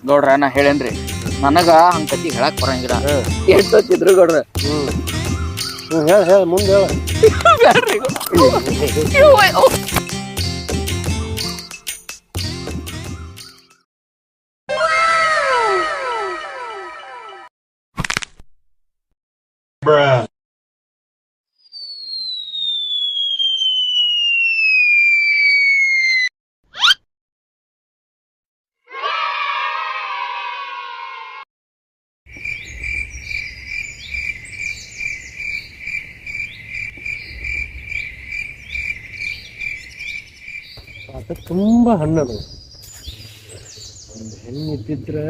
ಗೌಡ್ರ ನಾ ಹೇಳೇನ್ರಿ ನನಗ ಹಂಗ ಕತಿ ಹೇಳಕ್ ಬರಂಗಿಲ್ಲ ಎಷ್ಟು ಹೊತ್ತಿದ್ರು ಗೌಡ್ರ ಹೇಳ ಮುಂದೆ ಅದು ತುಂಬಾ ಹಣ್ಣದು ಹೆಣ್ಣು ಇದ್ದಿದ್ರೆ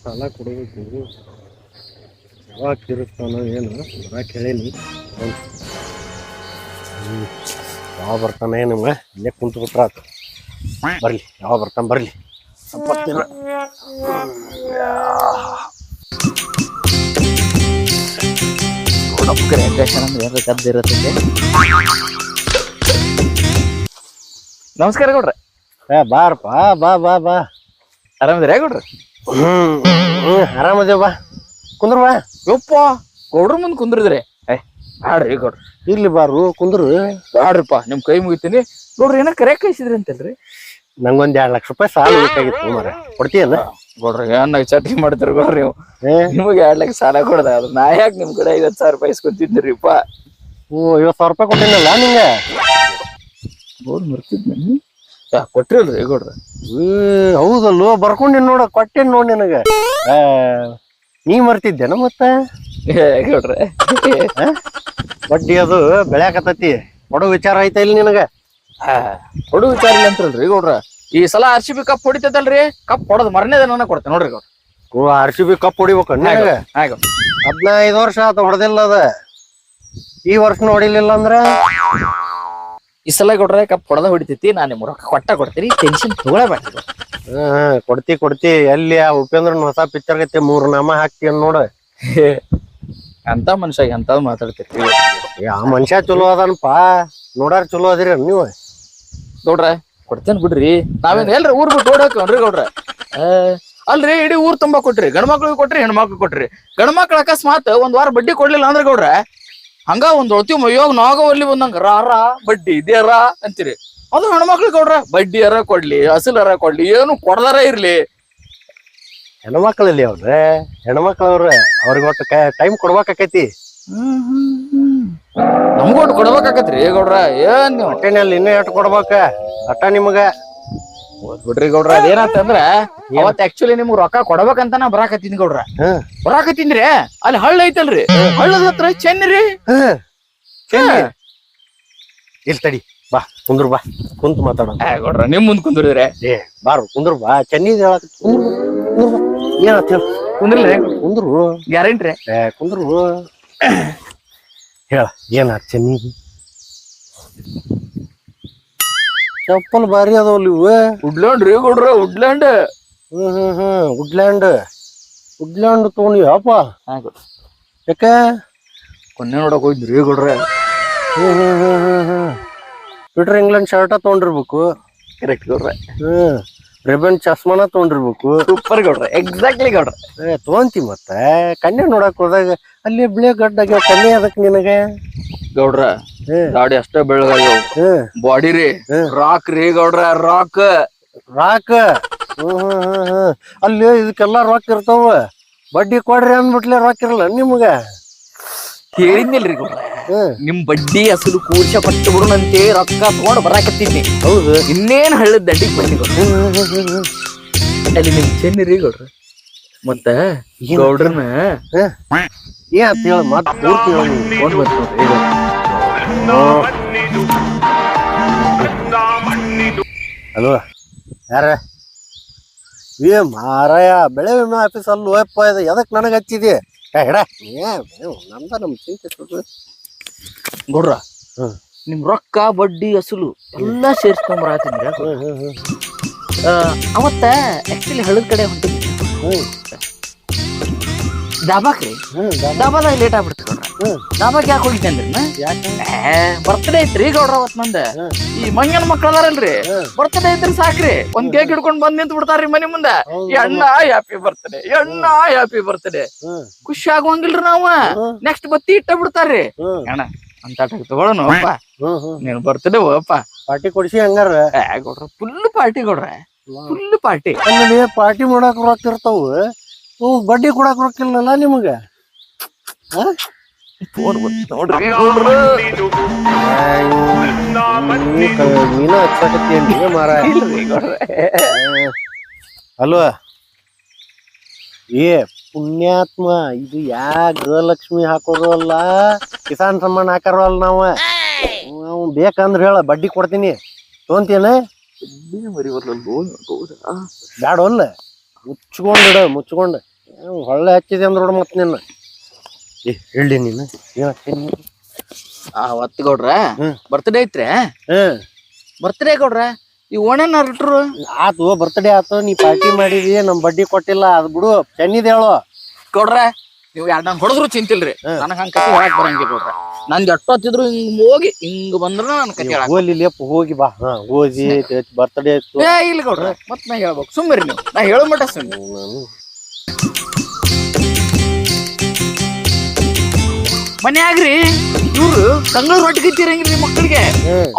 ಸಾಲ ಕೊಡಬೇಕು ಯಾವಾಗ ತಿರುತ್ತಾನೋ ಏನು ಬರಕ್ಕೆ ಹೇಳೀನಿ ಯಾವ ಬರ್ತಾನೆ ನಿಮ್ಗೆ ಇಲ್ಲೇ ಕುಂತು ಬಿಟ್ರ ಆತು ಬರ್ಲಿ ಯಾವ ಬರ್ತಾನೆ ಬರ್ಲಿ ಸಂಪತ್ತಿನ ನಮಸ್ಕಾರ ಗೌಡ್ರ ಬಾರಪ್ಪ ಬಾ ಬಾ ಬಾ ಆರಾಮದಿರ ಗೌಡ್ರ ಆರಾಮದೇವ ಬಾ ಕುಂದ್ರ ಬಾ ಯಪ್ಪ ಗೌಡ್ರ ಮುಂದ್ ಕುಂದ್ರಿದ್ರಿ ಬ್ಯಾಡ್ರಿ ಗೌಡ್ರ ಇರ್ಲಿ ಬಾರು ಕುಂದ್ರು ಬ್ಯಾಡ್ರಿಪ್ಪ ನಿಮ್ ಕೈ ಮುಗಿತೀನಿ ಗೌಡ್ರ ಏನ ಕರೆ ಕಳಿಸಿದ್ರಿ ಅಂತಲ್ರಿ ನಂಗೊಂದ್ 2 ಲಕ್ಷ ರೂಪಾಯಿ ಸಾಲ ಬೇಕಾಗಿತ್ತು ಮರ ಕೊಡ್ತೀಯಲ್ಲ ಗೌಡ್ರ ಏನ್ ಚಟ್ನಿ ಮಾಡ್ತೀರಿ ಗೌಡ್ರ ನೀವು ನಿಮಗೆ 2 ಲಕ್ಷ ಸಾಲ ಕೊಡದ ಅದು ನಾ ಯಾಕೆ ನಿಮ್ ಕಡೆ 50,000 ರೂಪಾಯಿ ಇಸ್ಕೊತಿದ್ರಿಪ್ಪ ಓ 50,000 ರೂಪಾಯಿ ಕೊಟ್ಟಿನಲ್ಲ ನಿಂಗೆ ಗೌಡ್ ಮರ್ತಿದ್ನಿ ಕೊಟ್ರಿಲ್ರಿ ಗೌಡ್ರ ಹೌದಲ್ವ ಬರ್ಕೊಂಡಿನ್ ನೋಡ ಕೊಟ್ಟೇನ್ ನೋಡ್ ನಿನಗ ನೀ ಮರ್ತಿದ್ದೇನ ಮತ್ತ ಗೌಡ್ರ ಬಡ್ಡಿ ಅದು ಬೆಳ್ಯಾಕತ್ತತಿ ಕೊಡೋ ವಿಚಾರ ಐತ ಇಲ್ಲಿ ನಿನಗ ಕೊಡು ವಿಚಾರ ಇಲ್ಲ ಅಂತಲ್ರಿ ಗೌಡ್ರ ಈ ಸಲ RCB ಕಪ್ ಹೊಡಿತದಲ್ರಿ ಕಪ್ ಹೊಡದ್ ಮರನೇ ದಿನ ಕೊಡ್ತೇನೆ ನೋಡ್ರಿ ಗೌಡ್ರ RCB ಕಪ್ ಹೊಡಿಬೇಕು 15 ವರ್ಷ ಆತ ಹೊಡೆದಿಲ್ಲ ಅದ ಈ ವರ್ಷ ನೋಡಿಲಿಲ್ಲ ಅಂದ್ರ ಈ ಸಲ ಗೌಡ್ರ ಕಪ್ ಹೊಡೆದ ಹೊಡಿತೈತಿ ನಾನು ನಿಮ್ ರೊಕ್ಕ ಕೊಡ್ತೀನಿ ಟೆನ್ಷನ್ ತಗೊಳಬೇಡ್ರಿ ಕೊಡ್ತಿ ಎಲ್ಲಿ ಆ ಉಪೇಂದ್ರನ್ ಹೊಸ ಪಿಕ್ಚರ್ ಗತ್ತೆ 3 ನಾಮ ಹಾಕ್ತಿ ನೋಡ ಅಂತ ಮನುಷ್ಯ ಅಂತ ಮಾತಾಡ್ತೀರಿ ಆ ಮನುಷ್ಯ ಚಲೋ ಅದನಪ್ಪ ನೋಡಾರ ಚಲೋ ಅದಿರ ನೀವು ಗೌಡ್ರ ಕೊಡ್ತೇನ್ ಬಿಡ್ರಿ ನಾವೇನ್ ಎಲ್ರಿ ಊರ್ ಬಿಟ್ಟು ಓಡಾಕನ್ರಿ ಗೌಡ್ರ ಅಲ್ರಿ ಇಡೀ ಊರ್ ತುಂಬಾ ಕೊಟ್ರಿ ಗಂಡ್ಮಕ್ಳಿಗೆ ಕೊಟ್ರಿ ಹೆಣ್ಮಕ್ಳಿಗೆ ಕೊಟ್ರಿ ಗಂಡ್ಮಕ್ಳ ಅಕಸ್ಮಾತ್ 1 ವಾರ ಬಡ್ಡಿ ಕೊಡ್ಲಿಲ್ಲ ಅಂದ್ರೆ ಗೌಡ್ರ ಹಂಗ ಒಂದ್ ಒಳತಿ ಮಯ್ಯೋಗ ನಾಗವಲ್ಲಿ ಬಂದಂಗ ರ ಬಡ್ಡಿ ಇದೇರ ಅಂತೀರಿ ಅದು ಹೆಣ್ಮಕ್ಳಿಗೆ ಗೌಡ್ರ ಬಡ್ಡಿ ಅರ ಕೊಡ್ಲಿ ಅಸಲರ ಕೊಡ್ಲಿ ಏನು ಕೊಡದಾರ ಇರ್ಲಿ ಹೆಣ್ಮಕ್ಳಲ್ಲಿ ಅವ್ರ ಹೆಣ್ಮಕ್ಳವ್ರ ಅವ್ರಿಗೆ ಒಟ್ಟು ಟೈಮ್ ಕೊಡ್ಬೇಕಾಕೈತಿ ನಮ್ಗೊಟ್ಟು ಕೊಡ್ಬೇಕಾಕತ್ರಿ ಗೌಡ್ರ ಏನ್ ನೀವು ಹೊಟ್ಟೆನಲ್ಲಿ ಇನ್ನೂ ಎಷ್ಟು ಕೊಡ್ಬೇಕ ಅಟ್ಟ ನಿಮಗ ಬಿಡ್ರಿ ಗೌಡ್ರ ಅದೇನಂತಂದ್ರ ಅವತ್ ಆಕ್ಚುಲಿ ನಿಮ್ಗ್ ರೊಕ್ಕ ಕೊಡ್ಬೇಕಂತ ನಾ ಬರಾಕತ್ತೀನಿ ಗೌಡ್ರ ಬರಾಕತ್ತೀನ್ರಿ ಅಲ್ಲಿ ಹಳ್ಳ ಐತಲ್ರಿ ಹಳ್ಳದ ಹತ್ರ ಚೆನ್ನಿರಿ ಇಲ್ಲಿ ತಡಿ ಬಾ ಕುಂದ್ರು ಬಾ ಕುಂತ್ ಮಾತಾಡ ಗೌಡ್ರ ನಿಮ್ ಮುಂದ್ ಕುಂದ್ರಿದ್ರೆ ಬಾರು ಕುಂದ್ರು ಬಾ ಚೆನ್ನಿ ಏನಂತ ಹೇಳ ಕುಂದ್ರಿಲ್ರಿ ಕುಂದ್ರು ಗ್ಯಾರಂಟ್ರಿ ಕುಂದ್ರು ಹೇಳ ಏನ ಚೆನ್ನಿ ಚಪ್ಪಲ್ ಬಾರಿ ಅದಾವಲ್ಲಿ ಇವು ವುಡ್ಲ್ಯಾಂಡ್ ರೀ ಗೌಡ್ರ ವುಡ್ಲ್ಯಾಂಡ್ ವುಡ್ಲ್ಯಾಂಡ್ ತಗೊಂಡಿವಪ್ಪ ಯಾಕ ಕೊನ್ನೆ ನೋಡಕ್ ಹೋಗಿದ್ರಿ ಗೌಡ್ರ ಪೀಟರ್ ಇಂಗ್ಲೆಂಡ್ ಶರ್ಟ ತಗೊಂಡಿರ್ಬೇಕು ಕರೆಕ್ಟ್ ಗೌಡ್ರ ರಿಬನ್ ಚಸ್ಮಾನ ತಗೊಂಡಿರ್ಬೇಕು ಸೂಪರ್ ಗೌಡ್ರ ಎಕ್ಸಾಕ್ಟ್ಲಿ ಗೌಡ್ರ ತಗೊಂತಿ ಮತ್ತೆ ಕನ್ಯಾ ನೋಡಕ್ ಹೋದಾಗ ಅಲ್ಲಿ ಬಿಳಿ ಗಡ್ಡಾಗ್ಯಾವ ಕನ್ಯಾ ಅದಕ್ ನಿನಗೆ ಗೌಡ್ರ ಗಾಡಿ ಅಷ್ಟೇ ಬೆಳಗಾಗ್ಯಾವ ಬಾಡಿ ರೀ ರಾಕ್ ರೀ ಗೌಡ್ರ ರಾಕ್ ಅಲ್ಲಿ ಇದಕ್ಕೆಲ್ಲಾ ರಾಕ್ ಇರ್ತಾವ ಬಡ್ಡಿ ಕೊಡ್ರಿ ಅಂದ್ಬಿಟ್ಲೆ ರಾಕ್ ಇರಲ್ಲ ನಿಮ್ಗ ಹೇಳಿದ್ನಿಲ್ರಿ ಗೌಡ್ರ ನಿಮ್ ಬಡ್ಡಿ ಅಸಲು ಕೂರ್ಸ ಕೊಟ್ಟು ಬಿಡುನಂತೆ ರೊಕ್ಕ ತಗೊಂಡ್ ಬರಾಕತ್ತೀನಿ ಹೌದು ಇನ್ನೇನ್ ಹಳ್ಳದ ದಂಡಿಗೆ ಬಂದಿ ಅಲ್ಲಿ ನಿಮ್ ಚೆನ್ನಿರಿ ಗೌಡ್ರ ಮತ್ತ ಗೌಡ್ರನ ಏನ್ ಹೇಳ ಮತ್ ಪೂರ್ತಿ ಫೋನ್ ಬಂತು ಹಲೋ ಯಾರ ಮಾರಾಯ ಬೆಳೆ ವಿಮೆ ಆಫೀಸ್ ಅಲ್ಲಿ ಹೋಯಪ್ಪ ಇದು ಎದಕ್ ನನಗೆ ಹಚ್ಚಿದಿ ಹೇಳ ನಮ್ದ ನಮ್ ಚಿಂತೆ ಗೌಡ್ರ ನಿಮ್ ರೊಕ್ಕ ಬಡ್ಡಿ ಅಸಲು ಎಲ್ಲಾ ಸೇರ್ಸ್ಕೊಂಬರಾತಿದ್ರ ಅವತ್ತ ಆಕ್ಚುಲಿ ಹಳ್ಳದ ಕಡೆ ಹೊಂಟಿದ್ವಿ ಡಾಬಾಕ್ರಿ ಡಾಬಾದಾಗ ಲೇಟ್ ಆಗ್ಬಿಡ್ತು ಗೌಡ್ರ ಡಾಬಾಕ್ ಯಾಕೆ ಹೋಗಿದ್ದೇನ್ರಿ ಯಾಕೆ ಬರ್ತ್ಡೇ ಐತ್ರಿ ಗೌಡ್ರ ಅವತ್ ನಂದ ಈ ಮಂಗನ ಮಕ್ಳು ಅದಾರಲ್ರಿ ಬರ್ತ್ಡೇ ಐತ್ರಿ ಸಾಕ್ರಿ ಒಂದ್ ಕೇಕ್ ಹಿಡ್ಕೊಂಡ್ ಬಂದ್ ನಿಂತ್ ಬಿಡ್ತಾರ್ರಿ ಮನಿ ಮುಂದ ಅಣ್ಣ ಹ್ಯಾಪಿ ಬರ್ತ್ಡೇ ಅಣ್ಣ ಹ್ಯಾಪಿ ಬರ್ತ್ಡೇ ಖುಷಿ ಆಗುವಂಗಿಲ್ರಿ ನಾವ ನೆಕ್ಸ್ಟ್ ಬತ್ತಿ ಇಟ್ಟ ಬಿಡ್ತಾರ್ರಿ ಅಣ್ಣ ಅಂತ ತಗೊಳನು ಅಪ್ಪ ನೀನ್ ಬರ್ತ್ಡೇ ಅಪ್ಪ ಪಾರ್ಟಿ ಕೊಡ್ಸಿ ಹಂಗಾರ ಗೌಡ್ರ ಫುಲ್ ಪಾರ್ಟಿ ಗೌಡ್ರ ಫುಲ್ ಪಾರ್ಟಿ ಅಲ್ಲಿ ಪಾರ್ಟಿ ಮಾಡಾಕ ರೊಕ್ಕ ಇರ್ತಾವ ಬಡ್ಡಿ ಕೊಡಾಕ ರೊಕ್ಕ ಇಲ್ಲಲ್ಲ ನಿಮಗ ನೋಡ್ರಿ ಗೌಡ್ರ ನೀನ ಹಚ್ಚಾಕತ್ತೀನ್ರಿ ಮಾರ ಅಲ್ವಾ ಏ ಪುಣ್ಯಾತ್ಮ ಇದು ಯಾ ಗೃಹಲಕ್ಷ್ಮಿ ಹಾಕೋದು ಅಲ್ಲ ಕಿಸಾನ್ ಸಮ್ಮಾನ್ ಹಾಕಾರೋ ಅಲ್ಲ ನಾವು ಬೇಕಂದ್ರ ಹೇಳ ಬಡ್ಡಿ ಕೊಡ್ತೀನಿ ತೊಂತೇನ ಬ್ಯಾಡ ಅಲ್ಲ ಮುಚ್ಕೊಂಡಿಡ ಮುಚ್ಕೊಂಡ ಹೊಳ್ಳೆ ಹಚ್ಚಿದೆ ಅಂದ್ರ ನೋಡ ಮತ್ ನಿನ್ನ ಹೇಳಿ ನೀನು ಅವತ್ತು ಗೌಡ್ರ ಬರ್ತ್ಡೇ ಐತ್ರಿ ಬರ್ತ್ಡೇ ಗೌಡ್ರ ಈ ಓಣೆನ ಇಟ್ರು ಆತು ಬರ್ತ್ಡೇ ಆತು ನೀ ಪಾರ್ಟಿ ಮಾಡಿದಿ ನಮ್ ಬಡ್ಡಿ ಕೊಟ್ಟಿಲ್ಲ ಅದ್ ಬಿಡು ಚೆನ್ನಿದೆ ಹೇಳು ಗೌಡ್ರ ನೀವು ಎರಡ್ ನಂಗೆ ಹೊಡೆದ್ರು ಚಿಂತಿಲ್ರಿ ನನಗ್ ಹಂಗ ಕತಿ ಹೇಳಕ್ ಬರಂಗಿಲ್ಲ ಗೌಡ್ರ ನಂದ್ ಎಷ್ಟೊತ್ತಿದ್ರು ಹಿಂಗ್ ಹೋಗಿ ಹಿಂಗ್ ಬಂದ್ರ ನನ್ ಕತಿ ಹೇಳಕ್ ಹೋಗ್ಲಿಲ್ಲಪ್ಪ ಹೋಗಿ ಬಾ ಹೋಗಿ ಬರ್ತ್ಡೇ ಆಯ್ತು ಇಲ್ಲ ಗೌಡ್ರ ಮತ್ ನಾ ಹೇಳ್ಬೇಕು ಸುಮ್ಮರಿ ನೀವು ನಾ ಹೇಳೋ ಮಟ್ಟ ಸುಮ್ಮನೆ ಮನ್ಯಾಗ್ರಿ ಇವ್ರು ತಂಗಳ ರೊಟ್ಟಿ ಕತ್ತೀರಂಗಿಲ್ರಿ ಮಕ್ಕಳಿಗೆ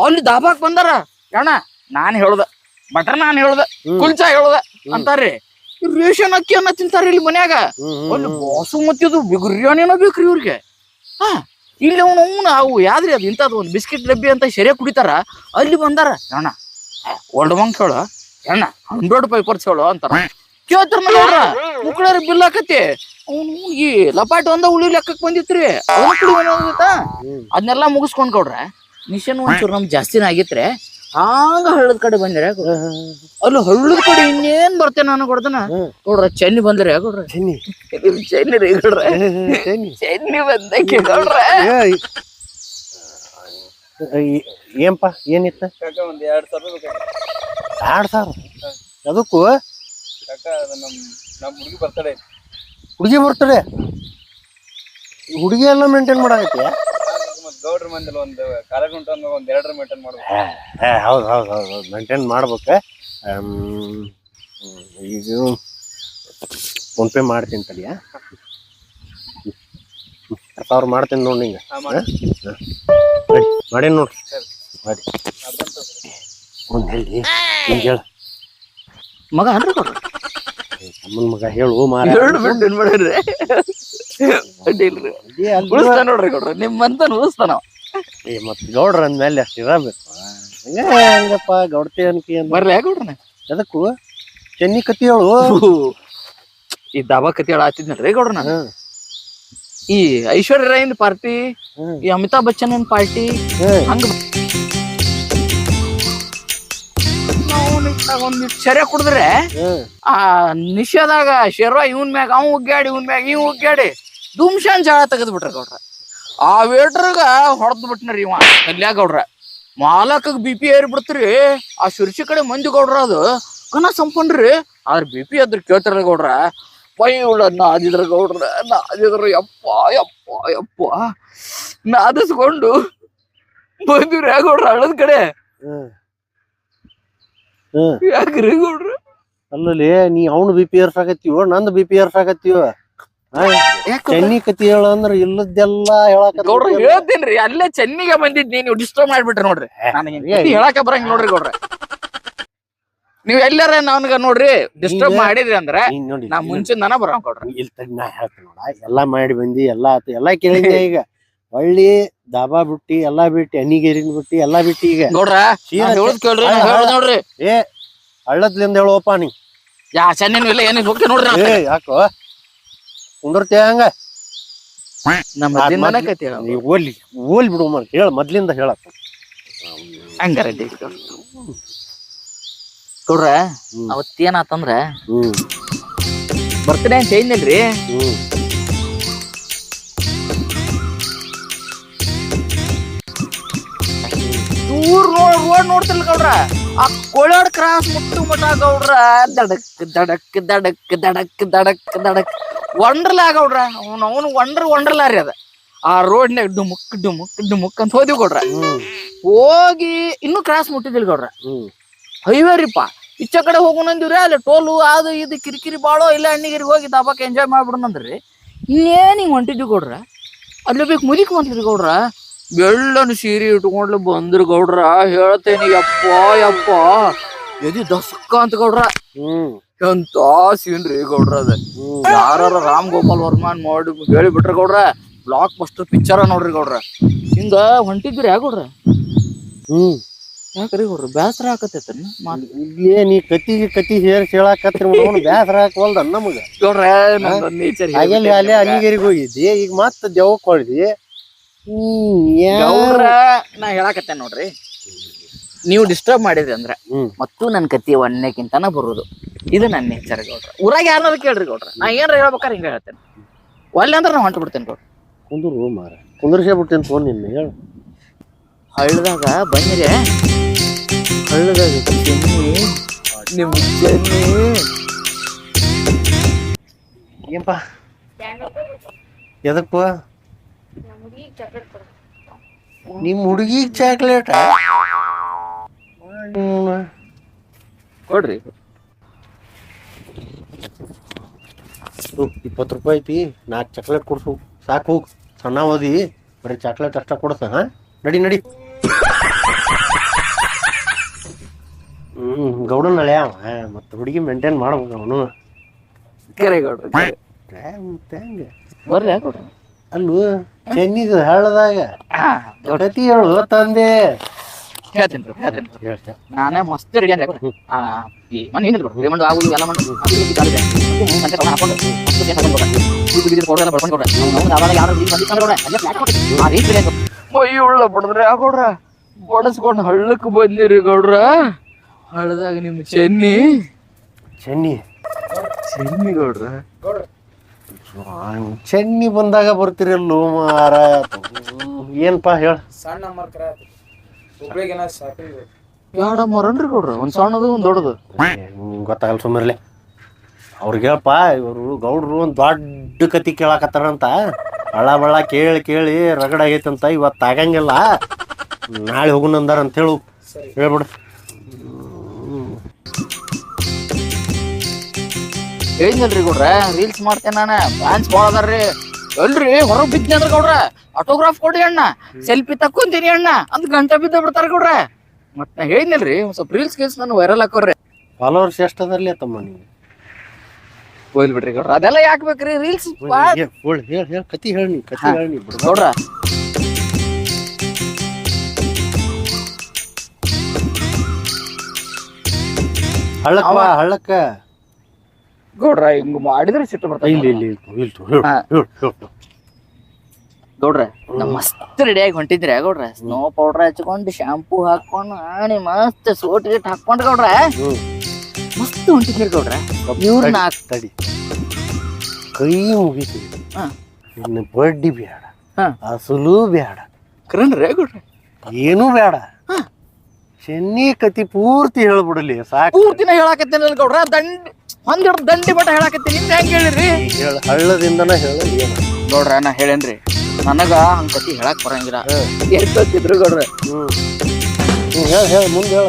ಅಲ್ಲಿ ದಾಬಾಕ್ ಬಂದಾರ ಅಣ್ಣ ನಾನ್ ಹೇಳ್ದ ಬಟರ್ ನಾನ್ ಹೇಳ್ದ ಕುಲ್ಚಾ ಹೇಳ್ದ ಅಂತಾರ್ರಿ ರೇಷನ್ ಅಕ್ಕಿಯನ್ನ ತಿಂತಾರ ಇಲ್ಲಿ ಮನ್ಯಾಗ ಅಲ್ಲಿ ಬಾಸುಮತಿದು ಬಿರಿಯಾನಿನ ಬೇಕ್ರಿ ಇವ್ರಿಗೆ ಇಲ್ಲಿ ಅವನು ಅವು ಯಾವ್ದ್ರಿ ಅದು ಇಂಥದ್ದು ಒಂದು ಬಿಸ್ಕಿಟ್ ಡಬ್ಬಿ ಅಂತ ಸೆರೆ ಕುಡಿತಾರ ಅಲ್ಲಿ ಬಂದಾರ ಅಣ್ಣ ಓಲ್ಡ್ ಮಂಕ್ ಹೇಳು ಅಣ್ಣ 100 ಪೈಪರ್ಸ್ ಹೇಳು ಅಂತಾರ ಕೇಳ್ತಾರ ನೋಡ್ರ ಮುಕ್ಕಳಾರ ಬಿಲ್ ಹಾಕತಿ ಅವ್ನು ಈ ಲಪಾಟಿ ಒಂದ ಉಳಿ ಲೆಕ್ಕಕ್ ಬಂದಿತ್ರಿ ಅದನ್ನೆಲ್ಲಾ ಮುಗಿಸ್ಕೊಂಡ್ ಕೊಡ್ರ ಮಿಷನ್ ಒಂಚೂರು ನಮ್ ಜಾಸ್ತಿನ ಆಗಿತ್ರಿ ಹಂಗ ಹಳ್ಳದ ಕಡೆ ಬಂದಿರ ಅಲ್ಲಿ ಹಳ್ಳದ ಕಡೆ ಇನ್ನೇನ್ ಬರ್ತೇನೆ ನಾನು ಕೊಡ್ತಾನ ನೋಡ್ರ ಚೆನ್ನಿ ಬಂದ್ರಿ ಕೊಡ್ರ ಚೆನ್ನಿ ರೀ ಕೊಡ್ರ ಚೆನ್ನಿ ಬಂದಕ್ಕೆ ಕೊಡ್ರ ಏನ್ಪ ಏನಿತ್ತ ಒಂದ್ 2,000 ಅದಕ್ಕೂ ನಮ್ ಹುಡುಗಿ ಬರ್ತಡೆ ಹುಡುಗಿ ಬರ್ತಡೆ ಹುಡುಗಿ ಎಲ್ಲ ಮೇಂಟೈನ್ ಮಾಡಾಕತ್ತಿ ಗೌಡ್ರ ಮಂದಿಲ್ಲ ಒಂದು ಕಾಲೇಜ್ ಉಂಟು ಅಂದ್ರೆ ಒಂದ್ 2 ಮೇಂಟೈನ್ ಮಾಡ್ಬೇಕು ಹೌದು ಹೌದು ಹೌದು ಹೌದು ಮೇಂಟೈನ್ ಮಾಡ್ಬೇಕ ಈಗ ಫೋನ್ ಪೇ ಮಾಡ್ತೀನಿ ತಡಿಯ 2,000 ಮಾಡ್ತೀನಿ ನೋಡಿ ನಿಂಗೆ ಮಾಡೇನಿ ನೋಡ್ರಿ ಮಾಡಿ ಒಂದು ಹೇಳಿ ಹಿಂಗೆ ಹೇಳು ಮಗ ಅನ್ರಿ ಕೊಡ್ರಿ ತಮ್ಮನ ಮಗ ಹೇಳು ಮಾರ ಉಳಿಸ್ತಾನ ನೋಡ್ರಿ ಕೊಡ್ರಿ ನಿಮ್ಮಂತ ಉಳಿಸ್ತಾನ ಮತ್ ಗೌಡ್ರ ಅಂದ್ಮೇಲೆ ಅಷ್ಟು ಇರಬೇಕು ಹಂಗಪ್ಪ ಗೌಡ್ತಿ ಅನ್ಕಿ ಬರ್ರಿ ಯಾಕೊಡ್ರಿ ಅದಕ್ಕೂ ಚೆನ್ನಿ ಕತಿ ಹೇಳು ಈ ದಾಬಾ ಕತಿ ಹೇಳ ಆತಿದ್ನಲ್ರಿ ಗೌಡ್ರ ನಾನು ಈ ಐಶ್ವರ್ಯ ರಾಯ್ ಪಾರ್ಟಿ ಈ ಅಮಿತಾಬ್ ಬಚ್ಚನ್ ಪಾರ್ಟಿ ಹಂಗ ಒಂದಿಷ್ಟು ಸೆರೆ ಕುಡಿದ್ರೆ ಆ ನಿಷೇಧಾಗ ಶೆರ್ವ ಇವನ್ ಮ್ಯಾಗ ಅವ್ ಉಗ್ಗಾಡಿ ಇವನ್ ಮ್ಯಾಗ ಇವ್ ಉಗ್ಗಾಡಿ ದುಮ್ಶಾನ್ ಜಾಳ ತೆಗೆದ್ ಬಿಟ್ರ ಗೌಡ್ರ ಆ ವೇಟ್ರಗ ಹೊಡೆದ್ ಬಿಟ್ನರಿ ಇವ ಕಲ್ಯಾ ಗೌಡ್ರ ಮಾಲಕಗ್ BP ಏರಿ ಬಿಡ್ತ್ರಿ ಆ ಶುರ್ಷಿ ಕಡೆ ಮಂದಿ ಗೌಡ್ರ ಅದು ಕನ ಸಂಪನ್ರಿ ಆದ್ರ BP ಅದ್ರ ಕೇಳ್ತಾರ ಗೌಡ್ರ ಪೈಳ ನಾದಿದ್ರ ಗೌಡ್ರ ನಾದಿದ್ರ ಯಪ್ಪ ಯಪ್ಪ ಯಪ್ಪ ನಾದಿಸ್ಕೊಂಡು ಬಂದಿವ್ರಿ ಗೌಡ್ರ ಹಳ್ಳದ ಕಡೆ ಯಾಕ್ರಿ ಗೌಡ್ರ ಅಲ್ಲಲ್ಲಿ ನೀ ಅವ್ನು BP ಏರ್ಸಾಕತ್ತೀವೋ ನಂದು BP ಏರ್ಸಾಕತ್ತೀವ ಚೆನ್ನಿ ಕತಿ ಹೇಳ ಅಂದ್ರ ಇಲ್ಲದ್ದೆಲ್ಲ ಹೇಳಾಕ ಗೌಡ್ರ ಹೇಳ್ತೀನ್ರಿ ಅಲ್ಲೇ ಚೆನ್ನಿಗೆ ಬಂದಿದ್ ನೀವು ಡಿಸ್ಟರ್ಬ್ ಮಾಡ್ಬಿಟ್ರಿ ನೋಡ್ರಿ ನನಗೆ ಹೇಳಾಕ ಬರಂಗ ನೋಡ್ರಿ ಗೌಡ್ರ ನೀವ್ ಎಲ್ಲಾರ ನನ್ಗ ನೋಡ್ರಿ ಡಿಸ್ಟರ್ಬ್ ಮಾಡಿದ್ರಿ ಅಂದ್ರ ನಾ ಮುಂಚಿಂದನ ಬರಂಗ ಕೊಡ್ರಿ ಇಲ್ಲಿ ತಡಿ ನಾ ಹೇಳ್ತೀನಿ ನೋಡ ಎಲ್ಲಾ ಮಾಡಿ ಬಂದಿ ಎಲ್ಲಾ ಆತು ಎಲ್ಲಾ ಕೇಳಿದ್ದೆ ಈಗ ಒಳ್ಳಿ ದಾಬಾ ಬಿಟ್ಟಿ ಎಲ್ಲಾ ಬಿಟ್ಟಿ ಅನಿಗೇರಿನ ಬಿಟ್ಟಿ ಎಲ್ಲಾ ಬಿಟ್ಟಿ ಈಗ ಗೌಡ್ರ ಹೇಳದ್ ಕೇಳ್ರಿ ನೋಡ್ರಿ ಏ ಹಳ್ಳದ್ಲಿಂದ ಹೇಳುವಪ್ಪ ನೀ ಯಾ ಚೆನ್ನಿನೂ ಇಲ್ಲ ಏನಿಲ್ಲ ಹೋಗ್ತೇ ನೋಡ್ರಿ ಯಾಕೋ ಕುಂದರ್ತೇ ಹಂಗ ನಮ್ಮ ಕತಿ ನೀ ಓಲ್ ಬಿಡು ಹೇಳ ಮೊದ್ಲಿಂದ ಹೇಳಪ್ಪ ಹಂಗಾರ ಗೌಡ್ರ ಅವತ್ತೇನಾತಂದ್ರ ಬರ್ತ್ಡೇ ಅಂತ ಹೇಳಿಲ್ರಿ ದೂರ ರೋಡ್ ನೋಡ್ತಿಲ್ಲ ಗೌಡ್ರ ಆ ಕೋಳಾಡ್ ಕ್ರಾಸ್ ಮುಟ್ಟು ಮಠ ಗೌಡ್ರ ದಡಕ್ ದಡಕ್ ದಡಕ್ ದಡಕ್ ದಡಕ್ ದಡಕ್ ವಂಡ್ರಲಾ ಗೌಡ್ರ ಅವನು ವಂಡ್ರಲಾ ರೀ ಅದ ಆ ರೋಡ್ನ್ಯಾಗ ಡುಮುಕ್ ಅಂತ ಹೋದಿವಿ ಗೌಡ್ರ. ಹ್ಮ್ ಹೋಗಿ ಇನ್ನೂ ಕ್ರಾಸ್ ಮುಟ್ಟಿದಿಲ್ ಗೌಡ್ರ. ಹ್ಮ್ ಹೈವೇ ರೀಪಾ. ಇಚ್ಚ ಕಡೆ ಹೋಗೋಣಂದಿವ್ರಿ, ಅಲ್ಲಿ ಟೋಲು ಅದು ಇದು ಕಿರಿಕಿರಿ ಬಾಳೋ, ಇಲ್ಲ ಅಣ್ಣಿಗಿರಿ ಹೋಗಿ ದಬಾಕ್ ಎಂಜಾಯ್ ಮಾಡ್ಬಿಡೋಣಂದ್ರಿ. ಇನ್ನೇನ್ ಹಿಂಗ್ ಹೊಂಟಿದ್ವಿ ಗೌಡ್ರ, ಅಲ್ಲಿ ಬೇಕು ಮುದಿಕ್ ಬಂದ್ರಿ ಗೌಡ್ರ. ಬೆಳ್ಳನ ಸೀರೆ ಇಟ್ಕೊಂಡ್ಲು ಬಂದ್ರಿ ಗೌಡ್ರ. ಹೇಳ್ತೇನಿ ಯಪ್ಪ ಎದಿ ದಸ್ಕ ಅಂತ ಗೌಡ್ರ. ಹ್ಮ್ ಎಂತ ಸೀನ್ರಿ ಗೌಡ್ರ ಅದ. ಯಾರ ರಾಮ್ ಗೋಪಾಲ್ ವರ್ಮಾನ್ ಮಾಡಿ ಹೇಳಿಬಿಟ್ರ ಗೌಡ್ರ, ಬ್ಲಾಕ್ ಬಸ್ಟರ್ ಪಿಕ್ಚರ ನೋಡ್ರಿ ಗೌಡ್ರ. ಹಿಂಗ ಹೊಂಟಿದ್ರಿ ಗೌಡ್ರ. ಹ್ಮ್ ಯಾಕ್ರಿ ಗೌಡ್ರ ಬೇಸರ ಆಕತ್ತೈತನ ಇಲ್ಲೇ ನೀ ಕತಿ ಹೇಳಾಕತ್ರಿ ಬ್ಯಾಸರ ಹಾಕವಲ್ದ ನಮಗ ಗೌಡ್ರ. ನೇಚರ್ ಹಾಗೆಲ್ಲಿ ಅಲ್ಲೇ ಅಲ್ಲಿಗೇರಿಗೆ ಹೋಗಿದ್ದಿ, ಈಗ ಮತ್ತ ದೇವಕ್ ಹೊಳ್ದಿ. ಗೌಡ್ರ ನಾ ಹೇಳಾಕತ್ತೇನ್ ನೋಡ್ರಿ, ನೀವು ಡಿಸ್ಟರ್ಬ್ ಮಾಡಿದ್ರಿ ಅಂದ್ರ ಮತ್ತು ನನ್ ಕತಿ ಒಣ್ಣೆಕ್ಕಿಂತನ ಬರುದು. ಇದು ನನ್ನ ನೇಚರ್ ಗೌಡ್ರ. ಊರಾಗ ಯಾರನ್ನಾರು ಕೇಳ್ರಿ ಗೌಡ್ರ, ನಾ ಏನ್ರ ಹೇಳ್ಬೇಕಾರ ಹಿಂಗ ಹೇಳ್ತೇನೆ. ಒಲ್ಲೆ ಅಂದ್ರ ನಾ ಹೊಂಟ ಬಿಡ್ತೇನೆ ಗೌಡ್ರ. ಕುಂದ್ರು ಮಾರ ಕುಂದ್ರಸೇ ಬಿಡ್ತೇನೆ ಫೋನ್ ನಿನ್ನ ಹೇಳು. ಹಳ್ಳದಾಗ ಬಂದಿರೆ, ಹಳ್ಳದಾಗ ನಿಮ್ ಏನ್ಪ ಎದಪ್ಪ ನಿಮ್ ಹುಡುಗಿಗ್ ಚಾಕ್ಲೇಟ್ ಕೊಡ್ರಿ. 20 ರೂಪಾಯಿ ಐತಿ, 4 ಚಾಕ್ಲೇಟ್ ಕೊಡ್ಸು ಸಾಕು. ಹೋಗ್ ಸಣ್ಣ ಓದಿ ಬರೀ ಚಾಕ್ಲೇಟ್ ಅಷ್ಟ ಕೊಡ್ಸ. ಹಾ ನಡಿ ನಡಿ. ಗೌಡನ್ ಹಳೆ ಅವ, ಮತ್ತ ಹುಡುಗಿ ಮೇಂಟೈನ್ ಮಾಡ್ಬೇಕು ಅವನು. ಕರೆ ಗೌಡ್ರ ಹೆಂಗ ಬರ್ರಿ ಗೌಡ್ರ. ಅಲ್ಲೂ ಚೆನ್ನಿದ ಹಳ್ಳದಾಗ ಕತಿ ಹೇಳು ತಂದೆ. ಹೇಳ್ತೇನೆ ನಾನೇ ಮಸ್ತ್ ರೆಡಿ ಅಂದ್ರೆ ಮನೆ ರೇಮಂಡ್ ಆಗುದು ಎಲ್ಲ ಮೈಯುಳ್ಳ ಬಡದ್ರೆ ಗೌಡ್ರ. ಬಡಸ್ಕೊಂಡ್ ಹಳ್ಳಕ್ ಬಂದಿರಿ ಗೌಡ್ರ. ಹಳ್ಳದಾಗ ನಿಮ್ ಚೆನ್ನಿ ಗೌಡ್ರ. ಚೆನ್ನಿ ಬಂದಾಗ ಬರ್ತಿರಲ್ಲೋ ಮಾರ. ಏನ್ಪಾ ಹೇಳ. ಸಣ್ಣ ಎರಡ ಮರನ್ರಿ ಗೌಡ್ರ, ಒಂದ್ ಸಣ್ಣದು ಒಂದ್ ದೊಡ್ಡದು. ಗೊತ್ತಾಗಲ್ಲ ಸುಮ್ಮರ್ಲೆ. ಅವ್ರಿಗೆ ಹೇಳಪ್ಪ, ಇವರು ಗೌಡ್ರು ಒಂದ್ ದೊಡ್ಡ ಕತಿ ಕೇಳಾಕತ್ತಾರಂತ. ಹಳ್ಳ ಕೇಳಿ ರಗಡ ಆಗೈತಂತ. ಇವತ್ತು ಆಗಂಗಿಲ್ಲ, ನಾಳೆ ಹೋಗುಣ ಅಂದಾರ ಅಂತ ಹೇಳು. ಹೇಳ್ಬಿಡು. ಹೇಳಿದ್ನಲ್ರಿ ಗೌಡ್ರ, ರೀಲ್ಸ್ ಮಾಡ್ತೇನೆ ನಾನು. ಫ್ಯಾನ್ಸ್ ಭಾಳ ಅದಾರ್ರಿ. ಅಲ್ರಿ ಹೊರಗ್ ಬಿದ್ನಿ ಅಂದ್ರ ಗೌಡ್ರ, ಆಟೋಗ್ರಾಫ್ ಕೊಡಿ ಅಣ್ಣ, ಸೆಲ್ಫಿ ತಕ್ಕೊಂತೀನಿ ಅಣ್ಣ ಅಂತ ಗಂಟೆ ಬಿದ್ದ ಬಿಡ್ತಾರ ಗೌಡ್ರ. ಮತ್ ನಾ ಹೇಳಿದ್ನಲ್ರಿ, ಒಂದ್ ಸ್ವಲ್ಪ ರೀಲ್ಸ್ ನಾನು ವೈರಲ್ ಹಾಕೋರ್ರಿ. ಫಾಲೋವರ್ಸ್ ಎಷ್ಟು ಅದರ್ಲಿ ತಮ್ಮ ನೀವು? ಹೋಯ್ಲ್ ಬಿಡ್ರಿ ಗೌಡ್ರ, ಅದೆಲ್ಲ ಯಾಕೆ ಬೇಕ್ರಿ ರೀಲ್ಸ್. ಹೇಳ ಕತಿ ಹೇಳಿ ಗೌಡ್ರ. ಹಳ್ಳಕ್ಕ ಗೌಡ್ರ ಹಿಂಗ್ ಮಾಡಿದ್ರೆ ಸಿಟ್ಟು ಬರ್ತಾವ ಗೌಡ್ರ. ನಾ ಮಸ್ತ್ ರೆಡಿಯಾಗಿ ಹೊಂಟಿದ್ರಿ ಗೌಡ್ರ. ಸ್ನೋ ಪೌಡರ್ ಹಚ್ಕೊಂಡು ಶಾಂಪೂ ಹಾಕೊಂಡು ಆಣಿ ಮಸ್ತ್ ಸೋಟ್ ಗಿಟ್ ಹಾಕೊಂಡ್ ಗೌಡ್ರ ಮಸ್ತ್ ಹೊಂಟಿದ್ರಿ ಗೌಡ್ರ. ಇವ್ರನ್ನ ತಡಿ ಕೈ ಮುಗಿತಿ. ಇನ್ನು ಬಡ್ಡಿ ಬೇಡ, ಅಸಲು ಬೇಡ, ಕರನ್ರಿ ಗೌಡ್ರ, ಏನೂ ಬೇಡ. ಚೆನ್ನಿ ಕತಿ ಪೂರ್ತಿ ಹೇಳ್ಬಿಡಲಿ ಸಾಕು. ಪೂರ್ತಿನ ಹೇಳಾಕತ್ತೇನಲ್ಲ ಗೌಡ್ರ. ಒಂದ್ ದಂಡಿ ಬಟ ಹೇಳಾಕತ್ತೀನಿ. ನಿಮ್ಗೆ ಹೆಂಗ್ ಹೇಳಿರಿ? ಹಳ್ಳದಿಂದನ ಹೇಳ ಗೌಡ್ರ. ನಾ ಹೇಳೇನ್ರಿ, ನನಗ ಹಂಗ ಕತಿ ಹೇಳಕ್ ಬರಂಗಿಲ್ಲ. ಎಷ್ಟಿದ್ರು ಗೌಡ್ರ. ಹೇಳ ಮುಂದೆ ಹೇಳ.